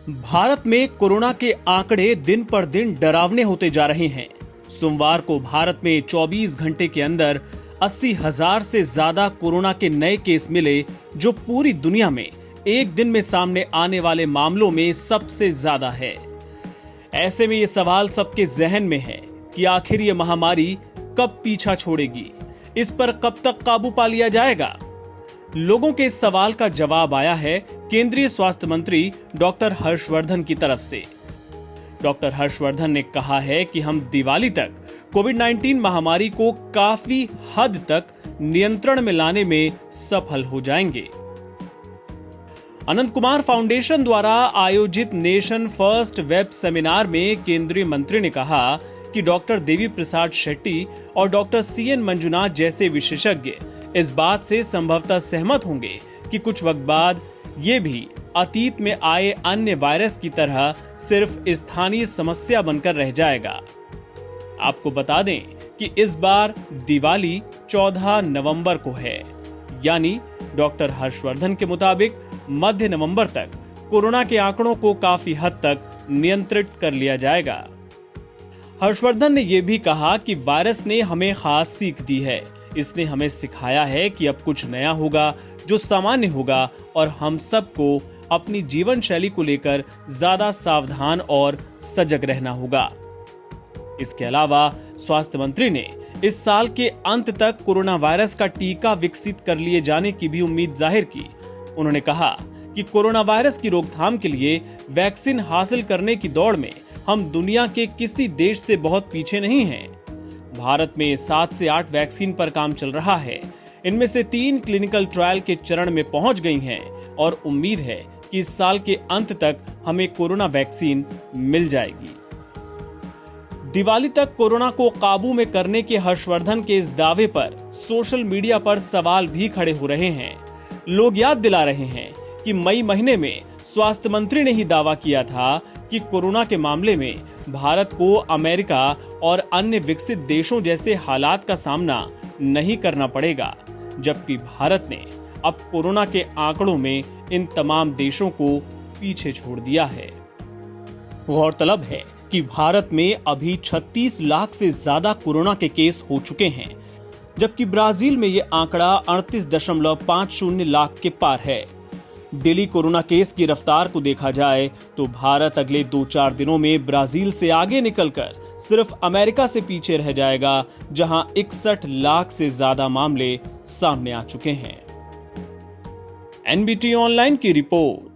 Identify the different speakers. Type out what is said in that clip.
Speaker 1: भारत में कोरोना के आंकड़े दिन पर दिन डरावने होते जा रहे हैं। सोमवार को भारत में 24 घंटे के अंदर 80,000 से ज्यादा कोरोना के नए केस मिले, जो पूरी दुनिया में एक दिन में सामने आने वाले मामलों में सबसे ज्यादा है। ऐसे में ये सवाल सबके जहन में है कि आखिर ये महामारी कब पीछा छोड़ेगी, इस पर कब तक काबू पा लिया जाएगा। लोगों के इस सवाल का जवाब आया है केंद्रीय स्वास्थ्य मंत्री डॉक्टर हर्षवर्धन की तरफ से। डॉक्टर हर्षवर्धन ने कहा है कि हम दिवाली तक कोविड-19 महामारी को काफी हद तक नियंत्रण में लाने में सफल हो जाएंगे। अनंत कुमार फाउंडेशन द्वारा आयोजित नेशन फर्स्ट वेब सेमिनार में केंद्रीय मंत्री ने कहा कि डॉक्टर देवी प्रसाद शेट्टी और डॉक्टर सीएन मंजुनाथ जैसे विशेषज्ञ इस बात से संभवतः सहमत होंगे कि कुछ वक्त बाद ये भी अतीत में आए अन्य वायरस की तरह सिर्फ स्थानीय समस्या बनकर रह जाएगा। आपको बता दें कि इस बार दिवाली 14 नवंबर को है, यानी डॉक्टर हर्षवर्धन के मुताबिक मध्य नवंबर तक कोरोना के आंकड़ों को काफी हद तक नियंत्रित कर लिया जाएगा। हर्षवर्धन ने यह भी कहा कि वायरस ने हमें खास सीख दी है। इसने हमें सिखाया है कि अब कुछ नया होगा जो सामान्य होगा, और हम सबको अपनी जीवन शैली को लेकर ज्यादा सावधान और सजग रहना होगा। इसके अलावा स्वास्थ्य मंत्री ने इस साल के अंत तक कोरोना वायरस का टीका विकसित कर लिए जाने की भी उम्मीद जाहिर की। उन्होंने कहा कि कोरोना वायरस की रोकथाम के लिए वैक्सीन हासिल करने की दौड़ में हम दुनिया के किसी देश से बहुत पीछे नहीं हैं। भारत में 7 से 8 वैक्सीन पर काम चल रहा है। इनमें से 3 क्लिनिकल ट्रायल के चरण में पहुंच गई हैं और उम्मीद है कि इस साल के अंत तक हमें कोरोना वैक्सीन मिल जाएगी। दिवाली तक कोरोना को काबू में करने के हर्षवर्धन के इस दावे पर सोशल मीडिया पर सवाल भी खड़े हो रहे हैं। लोग याद दिला रहे हैं कि मई महीने में स्वास्थ्य मंत्री ने ही दावा किया था कि कोरोना के मामले में भारत को अमेरिका और अन्य विकसित देशों जैसे हालात का सामना नहीं करना पड़ेगा, जबकि भारत ने अब कोरोना के आंकड़ों में इन तमाम देशों को पीछे छोड़ दिया है। गौरतलब है कि भारत में अभी 36 लाख से ज्यादा कोरोना के केस हो चुके हैं, जबकि ब्राजील में ये आंकड़ा 38.50 लाख के पार है। डेली कोरोना केस की रफ्तार को देखा जाए तो भारत अगले 2-4 दिनों में ब्राजील से आगे निकलकर सिर्फ अमेरिका से पीछे रह जाएगा, जहां 61 लाख से ज्यादा मामले सामने आ चुके हैं। एनबीटी ऑनलाइन की रिपोर्ट।